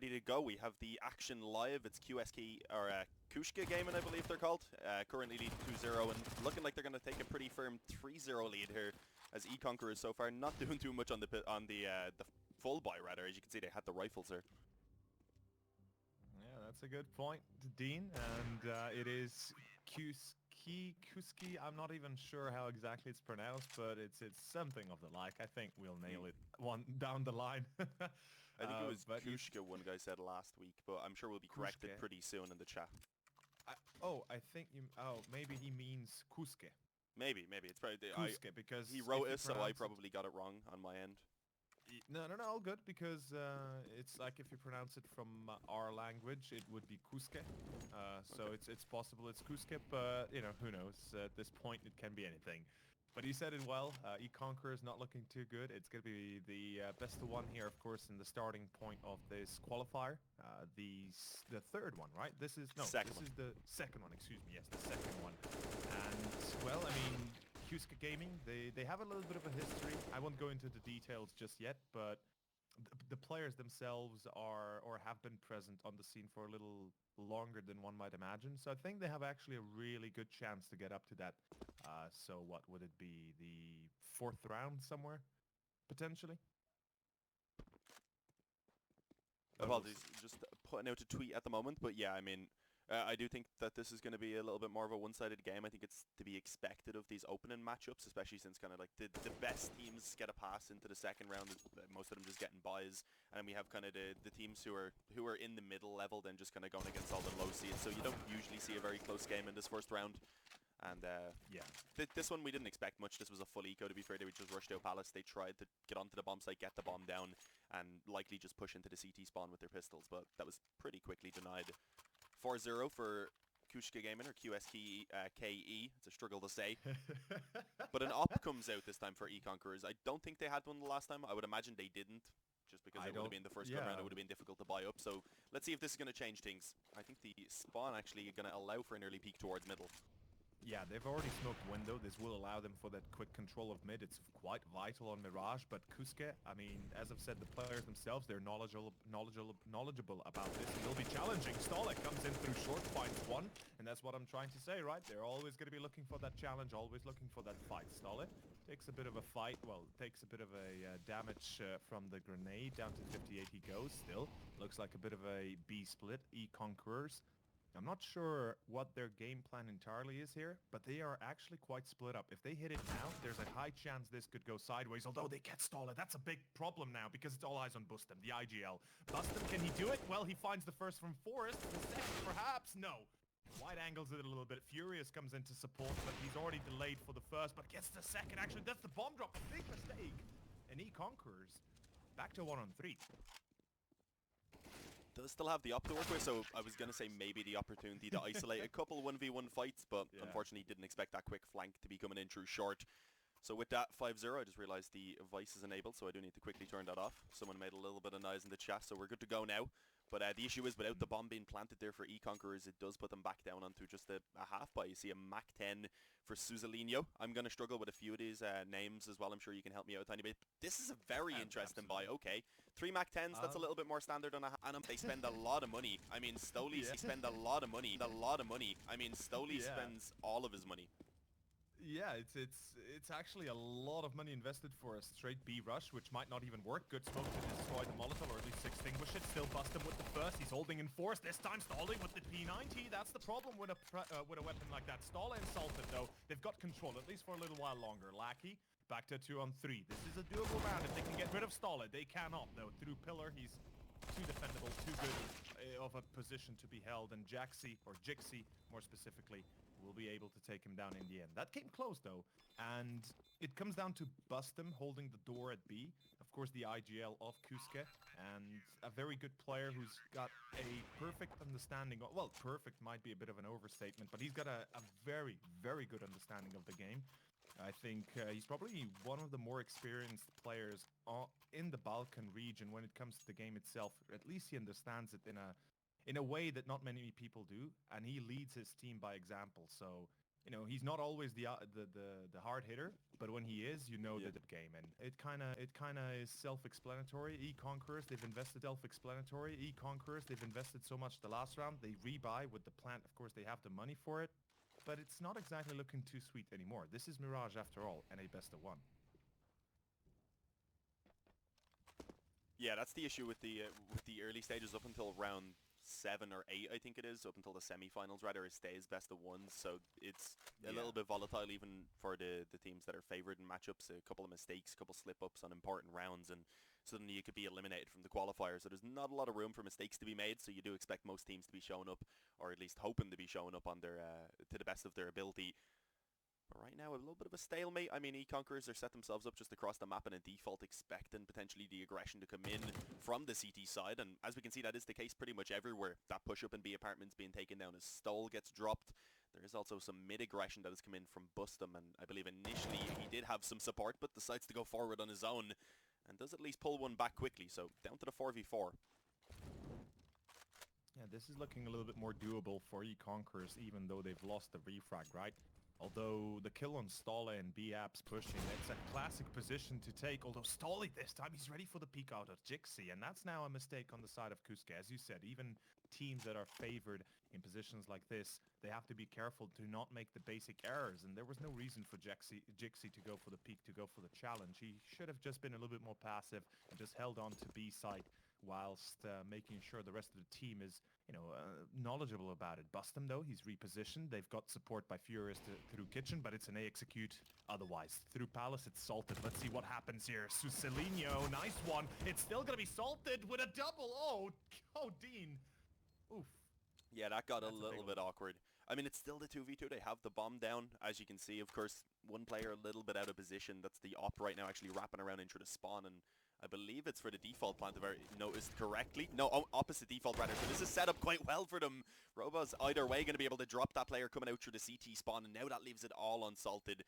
ready to go. We have the action live. It's QSKE, or QSKE Gaming, I believe they're called. Currently leading 2-0 and looking like they're going to take a pretty firm 3-0 lead here, as Econquerors so far not doing too much on the full buy, rather. As you can see, they had the rifles there. Yeah, that's a good point, Dean. And it is QSKE. I'm not even sure how exactly it's pronounced, but it's something of the like. I think we'll nail it one down the line. I think it was QSKE, one guy said last week, but I'm sure we'll be corrected pretty soon in the chat. I think you... Oh, maybe he means QSKE. Maybe. It's probably... QSKE, because... He wrote it, so I probably got it wrong on my end. No, all good, because it's like if you pronounce it from our language, it would be QSKE. So okay. it's possible it's QSKE, but, you know, who knows? At this point, it can be anything. But he said it well. Econquerors not looking too good. It's going to be the best of one here, of course, in the starting point of this qualifier. The third one, right? This is the second one. Excuse me. Yes, the second one. And well, I mean, QSKE Gaming, they have a little bit of a history. I won't go into the details just yet, but the players themselves are or have been present on the scene for a little longer than one might imagine. So I think they have actually a really good chance to get up to that. So what would it be? The fourth round somewhere, potentially? Apologies, just putting out a tweet at the moment, but yeah, I mean, I do think that this is going to be a little bit more of a one-sided game. I think it's to be expected of these opening matchups, especially since kind of like the best teams get a pass into the second round, most of them just getting buys, and then we have kind of the teams who are in the middle level then just kind of going against all the low seeds. So you don't usually see a very close game in this first round. And yeah, this one we didn't expect much. This was a full eco, to be fair. They just rushed out Palace. They tried to get onto the bomb site, get the bomb down, and likely just push into the CT spawn with their pistols, but that was pretty quickly denied. 4-0 for QSKE Gaming, or QSKE. It's a struggle to say. But an op comes out this time for Econquerors. I don't think they had one the last time. I would imagine they didn't, just because it would have been the first round. It would have been difficult to buy up. So let's see if this is going to change things. I think the spawn actually going to allow for an early peek towards middle. Yeah, they've already smoked window. This will allow them for that quick control of mid. It's quite vital on Mirage, but QSKE, I mean, as I've said, the players themselves, they're knowledgeable about this, and they'll be challenging. Stolek comes in through short, finds one, and that's what I'm trying to say, right? They're always going to be looking for that challenge, always looking for that fight. Stolek takes a bit of a fight, well, takes a bit of a damage from the grenade. Down to 58 he goes still. Looks like a bit of a B split. Econquerors, I'm not sure what their game plan entirely is here, but they are actually quite split up. If they hit it now, there's a high chance this could go sideways, although they get Stoled. That's a big problem now, because it's all eyes on Bustem, the IGL. Bustem, can he do it? Well, he finds the first from Forest. The second, perhaps? No. Wide angles it a little bit. Furious comes in to support, but he's already delayed for the first, but gets the second. Actually, that's the bomb drop. A big mistake. And Econquerors back to 1-on-3. Does still have the op to work with, so I was going to say maybe the opportunity to isolate a couple 1v1 fights, but unfortunately didn't expect that quick flank to be coming in through short. So with that 5-0, I just realized the voice is enabled, so I do need to quickly turn that off. Someone made a little bit of noise in the chat, so we're good to go now. But the issue is, without the bomb being planted there for Econquerors, it does put them back down onto just a half buy. You see a MECZ for Suzalinho. I'm going to struggle with a few of these names as well. I'm sure you can help me out a tiny bit. This is a very interesting buy. Okay, 3 MECZ, that's a little bit more standard on a and they spend a lot of money. I mean, Stoli spend a lot of money. I mean, Stoli spends all of his money. Yeah, it's actually a lot of money invested for a straight B rush, which might not even work. Good smoke to destroy the Molotov, or at least extinguish it. Still bust him with the first. He's holding in force. This time stalling with the P90. That's the problem with a weapon like that. Stall insulted though. They've got control, at least for a little while longer. Lackey back to 2-on-3. This is a doable round if they can get rid of Stalla. They cannot though. Through pillar, he's too defendable, too good of a position to be held, and Jaxi, or Jixi more specifically, will be able to take him down in the end. That came close though, and it comes down to Bustem holding the door at B. Of course, the IGL of QSKE, and a very good player who's got a perfect understanding of, well, perfect might be a bit of an overstatement, but he's got a very, very good understanding of the game. I think he's probably one of the more experienced players in the Balkan region when it comes to the game itself. At least he understands it in a way that not many people do, and he leads his team by example. So you know, he's not always the hard hitter, but when he is, you know Yeah. the game, and it kind of is self-explanatory. Econquerors, they've invested so much the last round. They rebuy with the plant. Of course, they have the money for it, but it's not exactly looking too sweet anymore. This is Mirage after all, and a best of one. Yeah, that's the issue with the early stages up until round 7 or 8, I think it is, up until the semi-finals rather. It stays best of ones, so it's a little bit volatile even for the teams that are favored in matchups. A couple of mistakes, a couple slip-ups on important rounds, and suddenly you could be eliminated from the qualifiers. So there's not a lot of room for mistakes to be made. So you do expect most teams to be showing up, or at least hoping to be showing up on their to the best of their ability. But right now, a little bit of a stalemate. I mean, Econquerors are set themselves up just across the map in a default, expecting potentially the aggression to come in from the CT side. And as we can see, that is the case pretty much everywhere. That push-up in B apartments being taken down as Stoll gets dropped. There is also some mid-aggression that has come in from Bustum, and I believe initially he did have some support, but decides to go forward on his own, and does at least pull one back quickly. So down to the 4v4. Yeah, this is looking a little bit more doable for Econquerors, even though they've lost the refrag, right? Although the kill on Stale and B-Apps pushing, it's a classic position to take. Although Stale this time, he's ready for the peek out of Jixi, and that's now a mistake on the side of QSKE. As you said, even teams that are favored in positions like this, they have to be careful to not make the basic errors, and there was no reason for Jixi to go for the peek, to go for the challenge. He should have just been a little bit more passive and just held on to B side whilst making sure the rest of the team is, knowledgeable about it. Bustum, though, he's repositioned. They've got support by Furious through Kitchen, but it's an A execute otherwise. Through Palace, it's salted. Let's see what happens here. Suselinho, nice one. It's still going to be salted with a double. Oh, Dean. Oof. Yeah, that got a That's a big little one. bit awkward. I mean, it's still the 2v2. They have the bomb down, as you can see. Of course, one player a little bit out of position. That's the op right now, actually wrapping around into the spawn, and I believe it's for the default plant, if I noticed correctly. No, opposite default rather. So this is set up quite well for them. Robo's either way going to be able to drop that player coming out through the CT spawn, and now that leaves it all unsalted.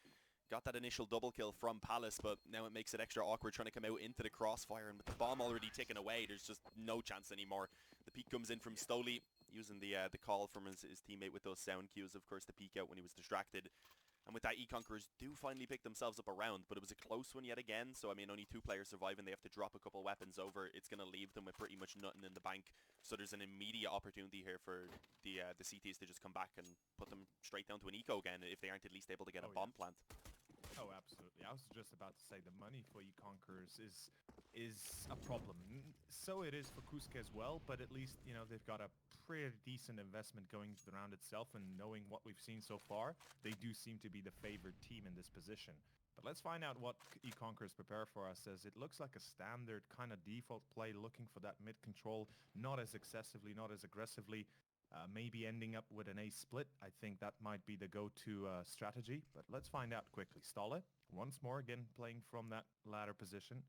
Got that initial double kill from Palace, but now it makes it extra awkward trying to come out into the crossfire, and with the bomb already ticking away, there's just no chance anymore. The peek comes in from Stoli, using the call from his teammate with those sound cues, of course, to peek out when he was distracted. And with that, Econquerors do finally pick themselves up a round, but it was a close one yet again. So, I mean, only 2 players surviving. They have to drop a couple weapons over. It's going to leave them with pretty much nothing in the bank. So there's an immediate opportunity here for the CTs to just come back and put them straight down to an eco again if they aren't at least able to get a bomb plant. Oh, absolutely. I was just about to say the money for Econquerors is a problem. So it is for QSKE as well, but at least, they've got a pretty decent investment going into the round itself, and knowing what we've seen so far, they do seem to be the favored team in this position. But let's find out what Econquerors prepare for us, as it looks like a standard kind of default play, looking for that mid control, not as excessively, not as aggressively. Maybe ending up with an A split. I think that might be the go-to strategy, but let's find out quickly. Stale, once more, again, playing from that ladder position.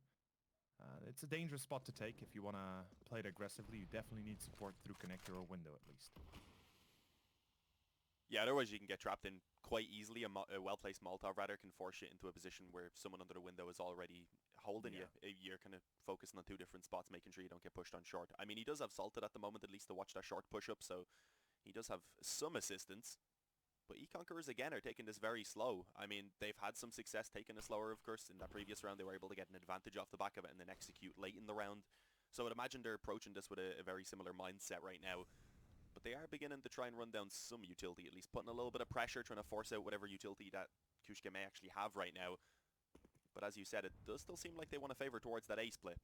It's a dangerous spot to take if you want to play it aggressively. You definitely need support through connector or window at least. Yeah, otherwise you can get trapped in quite easily. A well-placed Molotov rather can force you into a position where someone under the window is already holding you. You're kind of focusing on 2 different spots, making sure you don't get pushed on short. I mean, he does have salted at the moment, at least to watch that short push-up, so he does have some assistance. But Econquerors, again, are taking this very slow. I mean, they've had some success taking it slower, of course. In that previous round, they were able to get an advantage off the back of it and then execute late in the round. So I would imagine they're approaching this with a very similar mindset right now. But they are beginning to try and run down some utility, at least putting a little bit of pressure, trying to force out whatever utility that QSKE may actually have right now. But as you said, it does still seem like they want to favor towards that A split.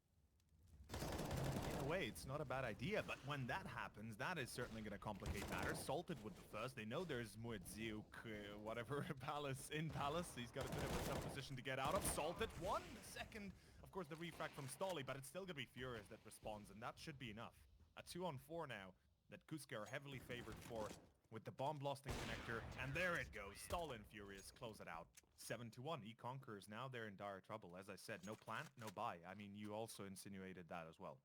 In a way, it's not a bad idea, but when that happens, that is certainly going to complicate matters. Salted with the first. They know there's MECZ, whatever, Palace. He's got a bit of a tough position to get out of. Salted, 1 second. Of course, the refract from Stolly, but it's still going to be Furious that responds, and that should be enough. A 2-on-4 now that QSKE are heavily favored for, with the bomb blasting connector, and there it goes. Stall and Furious close it out. 7-1. Econquerors, now they're in dire trouble. As I said, no plant, no buy. I mean, you also insinuated that as well.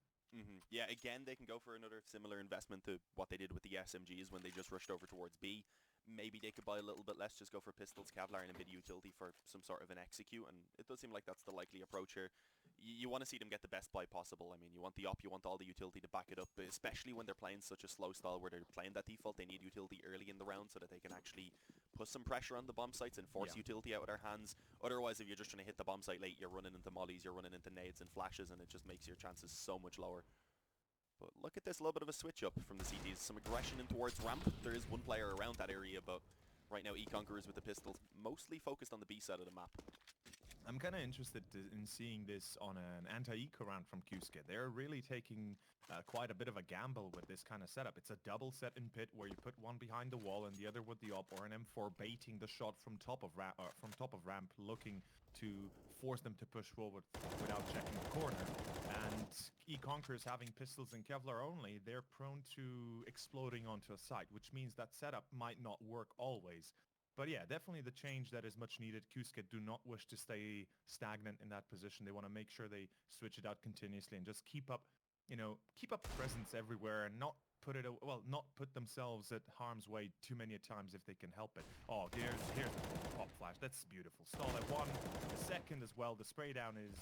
Yeah, again, they can go for another similar investment to what they did with the SMGs when they just rushed over towards B. Maybe they could buy a little bit less, just go for pistols, Kevlar, and a mid utility for some sort of an execute, and it does seem like that's the likely approach here. You want to see them get the best buy possible. I mean, you want the op, you want all the utility to back it up, but especially when they're playing such a slow style where they're playing that default, they need utility early in the round so that they can actually put some pressure on the bomb sites and force utility out of their hands. Otherwise, if you're just trying to hit the bomb site late, you're running into mollies, you're running into nades and flashes, and it just makes your chances so much lower. But look at this, a little bit of a switch up from the CTs. Some aggression in towards ramp. There is one player around that area, but right now Econquerors with the pistols mostly focused on the B side of the map. I'm kind of interested in seeing this on an anti-eco round from QSKE. They're really taking quite a bit of a gamble with this kind of setup. It's a double set in pit where you put one behind the wall and the other with the op, or an M4 baiting the shot from top of ramp, looking to force them to push forward without checking the corner. And Econquerors having pistols and Kevlar only, they're prone to exploding onto a site, which means that setup might not work always. But yeah, definitely the change that is much needed. QSKE do not wish to stay stagnant in that position. They want to make sure they switch it out continuously and just keep up, keep up presence everywhere and not put themselves at harm's way too many times if they can help it. Oh, here's the pop flash. That's beautiful. Stall at one. The second as well. The spray down is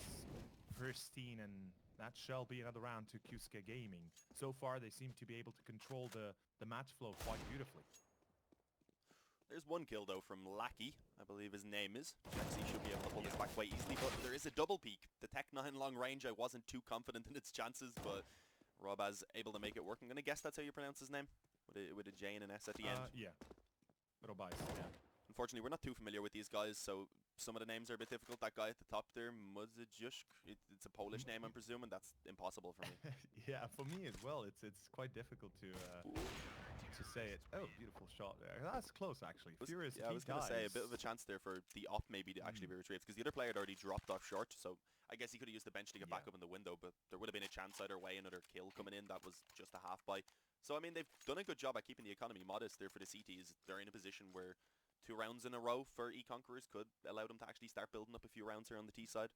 pristine, and that shall be another round to QSKE Gaming. So far, they seem to be able to control the match flow quite beautifully. There's one kill though from Lackey, I believe his name is. Actually should be able to pull this back quite easily, but there is a double peek. The Tech 9 long range, I wasn't too confident in its chances, but Robaz able to make it work. I'm going to guess that's how you pronounce his name, with a J and an S at the end. Yeah. Robaz, yeah. Unfortunately, we're not too familiar with these guys, so some of the names are a bit difficult. That guy at the top there, Mudzyjuszk, it's a Polish name, I'm presuming. That's impossible for me. Yeah, for me as well. It's quite difficult to say it. Oh, beautiful shot there. That's close, actually. Furious. Yeah, I was going to say a bit of a chance there for the op maybe to actually be retrieved, because the other player had already dropped off short, so I guess he could have used the bench to get back up in the window, but there would have been a chance either way, another kill coming in. That was just a half buy. So, I mean, they've done a good job at keeping the economy modest there for the CTs. They're in a position where 2 rounds in a row for Econquerors could allow them to actually start building up a few rounds here on the T side.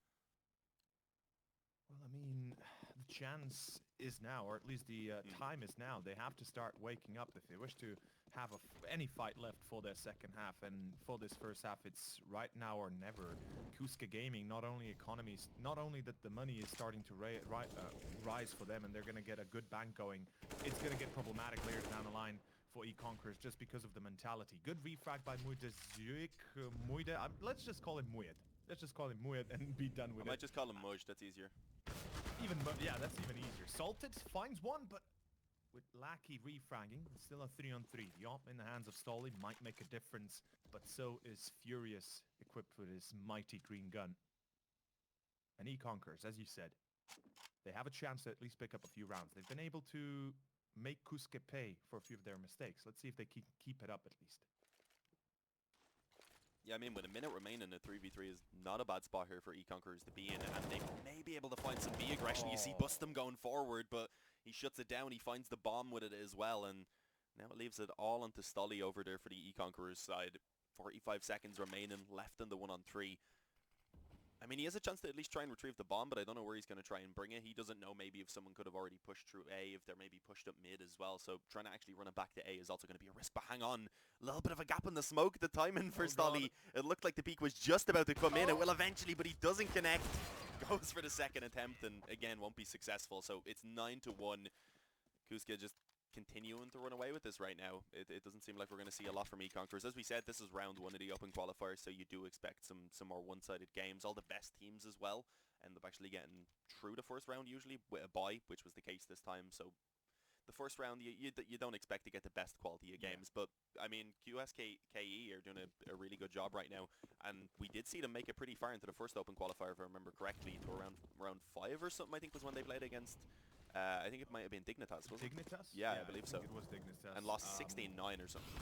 Well, I mean, the chance is now, or at least the time is now. They have to start waking up if they wish to have any fight left for their second half. And for this first half, it's right now or never. QSKE Gaming, not only that the money is starting to rise for them and they're going to get a good bank going, it's going to get problematic later down the line for Econquerors just because of the mentality. Good refrag by Mudzyjuszk. Let's just call him Muyed. Let's just call him Muyed and be done with it. I might just call him Mudge, that's easier. Yeah, that's even easier. Salted finds one, but with Lackey refragging, it's still a 3-on-3. The op in the hands of Stolly might make a difference, but so is Furious, equipped with his mighty green gun. And Econquerors, as you said, they have a chance to at least pick up a few rounds. They've been able to make QSKE pay for a few of their mistakes. Let's see if they keep it up at least. Yeah, I mean, with a minute remaining, a 3v3 is not a bad spot here for Econquerors to be in, and they may be able to find some B aggression. You see Bustum going forward, but he shuts it down. He finds the bomb with it as well, and now it leaves it all onto Stolly over there for the Econquerors side. 45 seconds remaining, left in the 1-on-3. I mean, he has a chance to at least try and retrieve the bomb, but I don't know where he's going to try and bring it. He doesn't know maybe if someone could have already pushed through A, if they're maybe pushed up mid as well. So trying to actually run it back to A is also going to be a risk. But hang on, a little bit of a gap in the smoke. The timing for Stolly, it looked like the peak was just about to come in. It will eventually, but he doesn't connect. Goes for the second attempt and again won't be successful. So it's 9-1. QSKE just continuing to run away with this right now. It doesn't seem like we're going to see a lot from Econquerors. As we said, this is round 1 of the Open Qualifiers, so you do expect some more one-sided games. All the best teams as well end up actually getting through the first round usually with a bye, which was the case this time. So the first round, you don't expect to get the best quality of games, but I mean, QSKE are doing a really good job right now, and we did see them make it pretty far into the first Open Qualifier, if I remember correctly, to around 5 or something, I think was when they played against I think it might have been Dignitas, wasn't it? Dignitas? Yeah, I believe so. It was Dignitas. And lost 16-9 or something.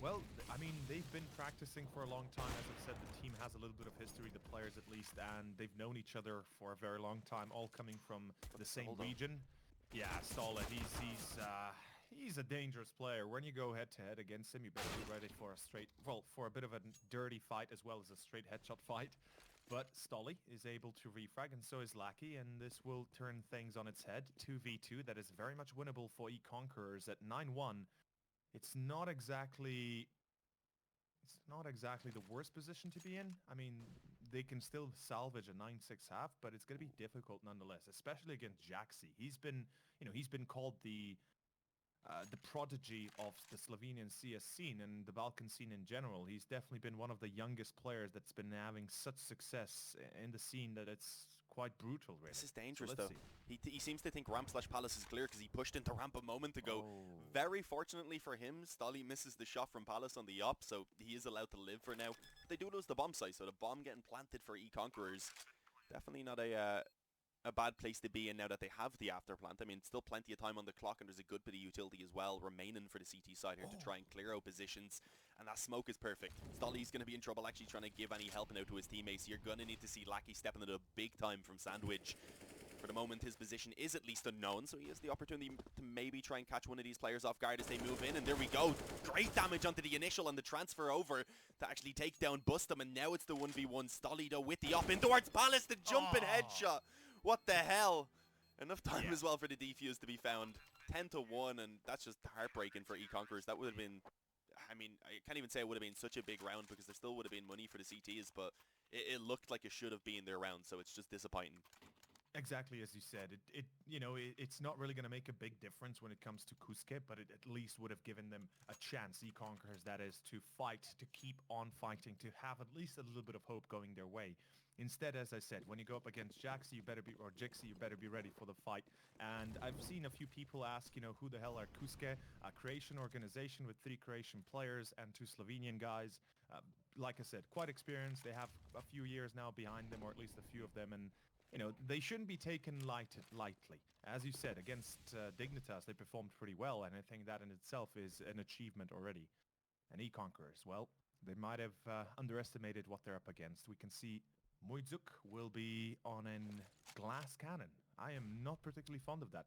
Well, I mean, they've been practicing for a long time. As I've said, the team has a little bit of history, the players at least, and they've known each other for a very long time, all coming from the same region. Yeah, Stalla, he's a dangerous player. When you go head-to-head against him, you better be ready for a bit of a dirty fight as well as a straight headshot fight. But Stolly is able to refrag, and so is Lackey, and this will turn things on its head. 2v2, that is very much winnable for Econquerors at 9-1. It's not exactly the worst position to be in. I mean, they can still salvage a 9-6 half, but it's going to be difficult nonetheless, especially against Jaxi. He's been called the the prodigy of the Slovenian CS scene and the Balkan scene in general. He's definitely been one of the youngest players that's been having such success in the scene that it's quite brutal, really. This is dangerous, so though. He seems to think ramp/Palace is clear because he pushed into ramp a moment ago. Oh. Very fortunately for him, Stolly misses the shot from Palace on the op, so he is allowed to live for now. They do lose the bomb site, so the bomb getting planted for Econquerors. Definitely not a bad place to be in now that they have the after plant. I mean, still plenty of time on the clock, and there's a good bit of utility as well remaining for the CT side here to try and clear out positions. And that smoke is perfect. Stolly's going to be in trouble actually trying to give any help now to his teammates. You're going to need to see Lackey stepping it up big time from Sandwich. For the moment, his position is at least unknown, so he has the opportunity to maybe try and catch one of these players off guard as they move in. And there we go. Great damage onto the initial and the transfer over to actually take down Bustum. And now it's the 1v1. Stolly, though, with the op in towards Palace. The jumping headshot. What the hell? Enough time as well for the defuse to be found. 10-1, and that's just heartbreaking for Econquerors. That would have been... I mean, I can't even say it would have been such a big round because there still would have been money for the CTs, but it looked like it should have been their round, so it's just disappointing. Exactly as you said. It's not really going to make a big difference when it comes to QSKE, but it at least would have given them a chance, Econquerors, that is, to fight, to keep on fighting, to have at least a little bit of hope going their way. Instead, as I said, when you go up against Jaxi, or Jixi, you better be ready for the fight. And I've seen a few people ask, who the hell are QSKE? A Croatian organization with 3 Croatian players and 2 Slovenian guys. Like I said, quite experienced. They have a few years now behind them, or at least a few of them, and they shouldn't be taken lightly. As you said, against Dignitas, they performed pretty well, and I think that in itself is an achievement already. And Econquerors, well, they might have underestimated what they're up against. We can see MECZ will be on a glass cannon. I am not particularly fond of that.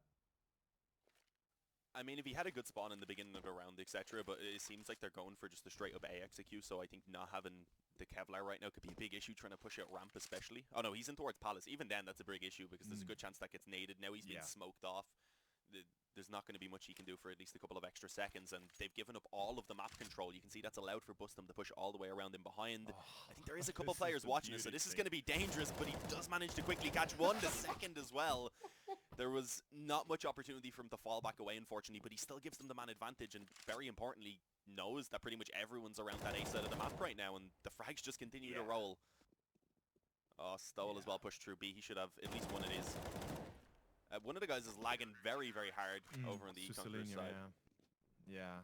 I mean, if he had a good spawn in the beginning of the round, etc., but it seems like they're going for just a straight-up A execute, so I think not having the Kevlar right now could be a big issue, trying to push out ramp especially. Oh no, he's in towards Palace. Even then, that's a big issue, because there's a good chance that gets naded. Now he's been smoked off. There's not going to be much he can do for at least a couple of extra seconds, and they've given up all of the map control. You can see that's allowed for Bustum to push all the way around in behind. I think there is a couple players watching us, so this is going to be dangerous, but he does manage to quickly catch one, the second as well. There was not much opportunity for him to fall back away, unfortunately, but he still gives them the man advantage, and very importantly, knows that pretty much everyone's around that A side of the map right now, and the frags just continue to roll. Oh, Stole as well pushed through B. He should have at least one of these. One of the guys is lagging very, very hard over on the Econquerors side. Yeah,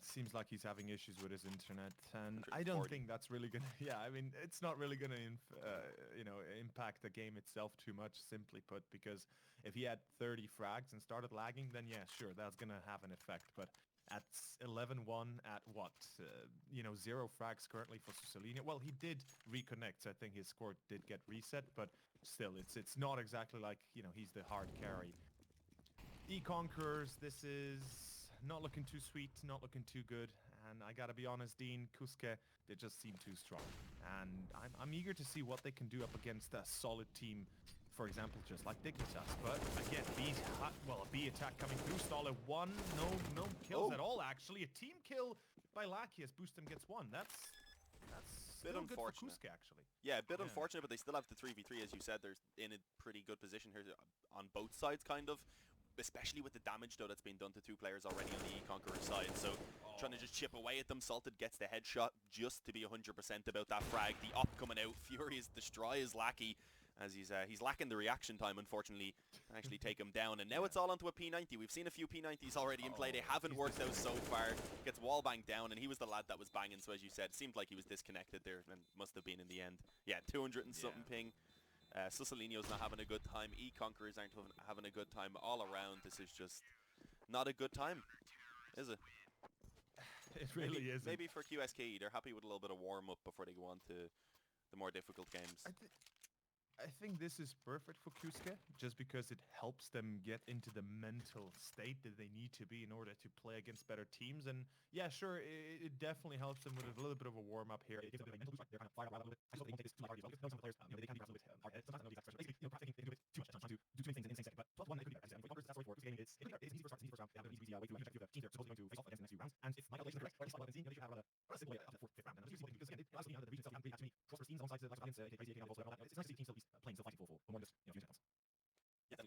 seems like he's having issues with his internet, and I don't think that's really gonna. Yeah, I mean, it's not really gonna, impact the game itself too much. Simply put, because if he had 30 frags and started lagging, then yeah, sure, that's gonna have an effect. But at 11-1, at what, 0 frags currently for Sussolini. Well, he did reconnect, so I think his score did get reset, but still, it's not exactly like he's the hard carry. Econquerors, this is not looking too sweet, not looking too good, and I gotta be honest, Dean, QSKE, they just seem too strong, and I'm eager to see what they can do up against a solid team, for example, just like Dignitas. But again, a B attack coming through. Stoller 1, no kills at all, actually. A team kill by Lackey as Bustum gets 1. That's bit still unfortunate. Good for QSKE, actually. Yeah, a bit unfortunate, but they still have the 3v3, as you said. They're in a pretty good position here on both sides, kind of. Especially with the damage, though, that's been done to 2 players already on the Econqueror side. So, trying to just chip away at them. Salted gets the headshot just to be 100% about that frag. The op coming out. Furious destroys Lackey as he's lacking the reaction time, unfortunately, to actually take him down. And now it's all onto a P90. We've seen a few P90s already in play. They haven't worked out so far. Gets wall banged down, and he was the lad that was banging. So, as you said, it seemed like he was disconnected there, and must have been in the end. Yeah, 200 and something ping. Sussolino's not having a good time. Econquerors aren't having a good time all around. This is just not a good time, is it? It really is. Maybe for QSKE, they're happy with a little bit of warm-up before they go on to the more difficult games. I think this is perfect for QSKE, just because it helps them get into the mental state that they need to be in order to play against better teams. And yeah, sure, it definitely helps them with a little bit of a warm-up here. It gives them a mental boost. They're kind of fired up a little bit. I just think they won't take this too hard as well, because they can be a little bit hard-headed. Sometimes I know these expressions. Basically, practicing too much, trying to do too many things in the same second. But 12-1, it could be better. As I said, that's for gaming. It's easy first round. They have an easy way to actually the teams they're supposed to face off against the next few rounds. And if my calculations are correct, or at least what I've been seeing, they should have a simple way up to the 4th, 5th round. And that's usually because again, it allows me the region itself to be prosperous teams alongside the likes of Valiance, crazy again, also all that. It's nice to see teams still playing, still fighting for more than just few seconds. Yeah,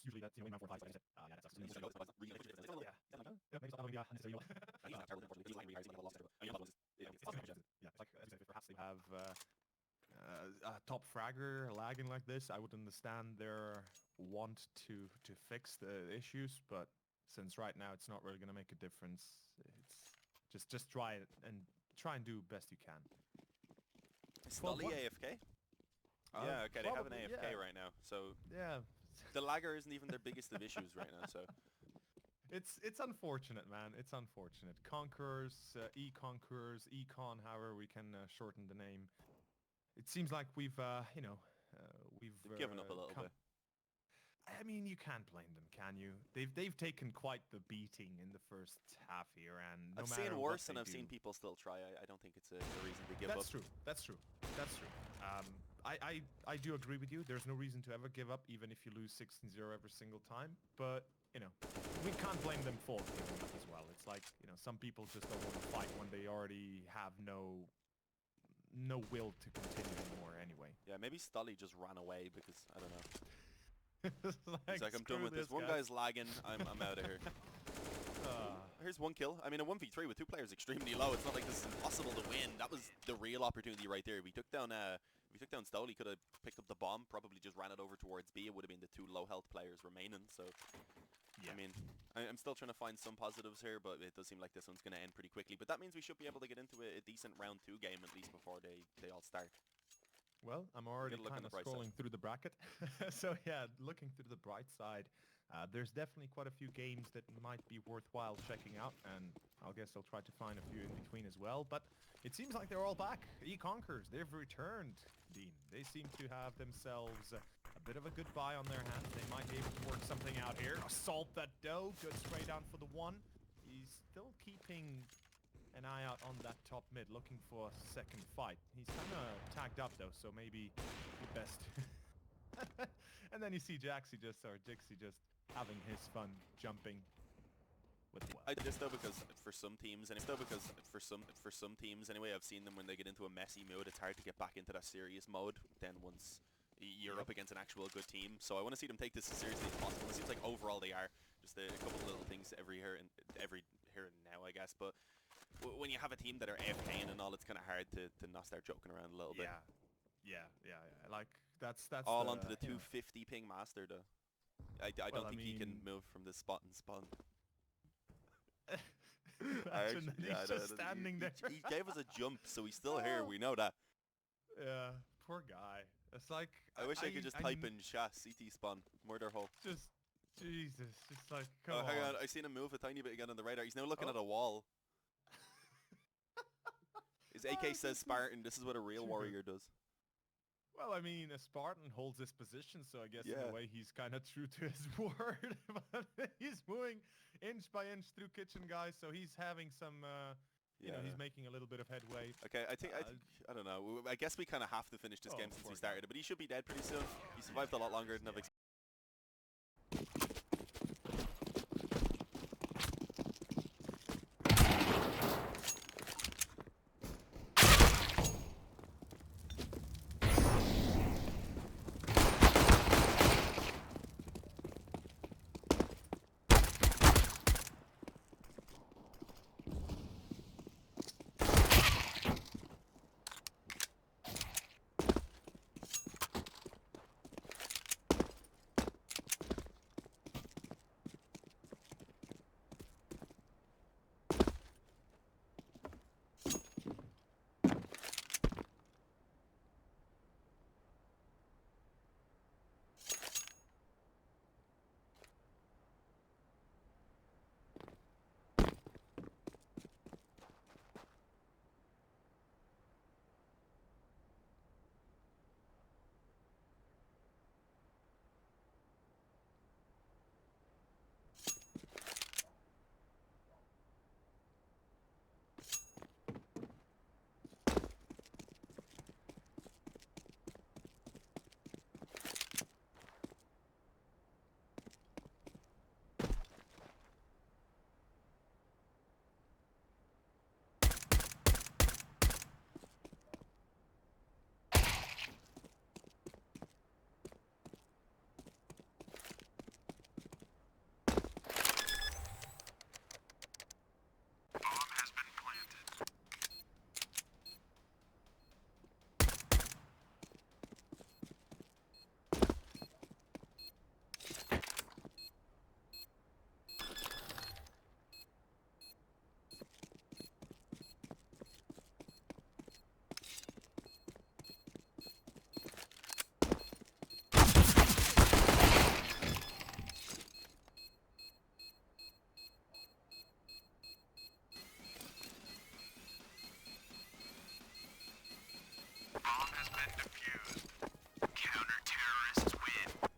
usually that's around 4 or 5 seconds. Yeah, that's us. Yeah, maybe it's not only unnecessary. Yeah, it's like as you say, if perhaps they have a top fragger lagging like this, I would understand their want to fix the issues, but since right now it's not really going to make a difference, it's just try it and try and do best you can. Stolly AFK? Yeah, okay, they have an AFK yeah. right now, so Yeah. the lagger isn't even their biggest of issues right now, so... It's unfortunate, man. It's unfortunate. Conquerors, Econquerors, Econ, however we can shorten the name. It seems like we've, we've given up a little bit. I mean, you can't blame them, can you? They've taken quite the beating in the first half here, and no I've matter seen what worse, and they I've do, seen people still try. I don't think it's a reason to give up. That's true. That's true. That's true. I do agree with you. There's no reason to ever give up, even if you lose 16-0 every single time. But, you know, we can't blame them for giving up as well. It's like, you know, some people just don't want to fight when they already have no will to continue anymore anyway. Yeah, maybe Stolly just ran away because, I don't know. He's like, I'm done with this. One guy's lagging. I'm out of here. Here's one kill. I mean, a 1v3 with 2 players extremely low. It's not like this is impossible to win. That was the real opportunity right there. If we took down Stolly, could have picked up the bomb, probably just ran it over towards B. It would have been the 2 low health players remaining. So, yeah. I mean, I'm still trying to find some positives here, but it does seem like this one's going to end pretty quickly. But that means we should be able to get into a decent round 2 game at least before they all start. Well, I'm already kind of scrolling through the bracket. So yeah, looking through the bright side, there's definitely quite a few games that might be worthwhile checking out, and I guess I'll try to find a few in between as well. But it seems like they're all back. Econquerors, they've returned, Dean. They seem to have themselves a bit of a goodbye on their hands. They might be able to work something out here. Assault that dough, good spray down for the 1. He's still keeping an eye out on that top mid, looking for a second fight. He's kind of tagged up though, so maybe the best. And then you see Dixie just having his fun jumping with the well. I just though because for some teams, anyway, I've seen them when they get into a messy mode. It's hard to get back into that serious mode. Then once you're up against an actual good team, so I want to see them take this as seriously as possible. It seems like overall they are. Just a couple of little things every here and now, I guess, but. When you have a team that are AFKing and all, it's kind of hard to not start joking around a little bit. Yeah. Like that's all onto the 250 ping master though. I don't think he can move from this spot and spawn. He's just standing there. He gave us a jump, so he's still here. We know that. Yeah, poor guy. It's like I wish I could just type in chat CT spawn murder hole. Just Jesus, just like come on. Hang on, I seen him move a tiny bit again on the radar. He's now looking at a wall. His AK says Spartan. This is what a real warrior does. Well, I mean, a Spartan holds this position, so I guess in a way he's kind of true to his word. But he's moving inch by inch through kitchen, guys, so he's having some, you know, he's making a little bit of headway. Okay, I don't know. I guess we kind of have to finish this game since we started, but he should be dead pretty soon. He survived a lot longer than I've expected. Bomb has been defused. Counter-terrorists win.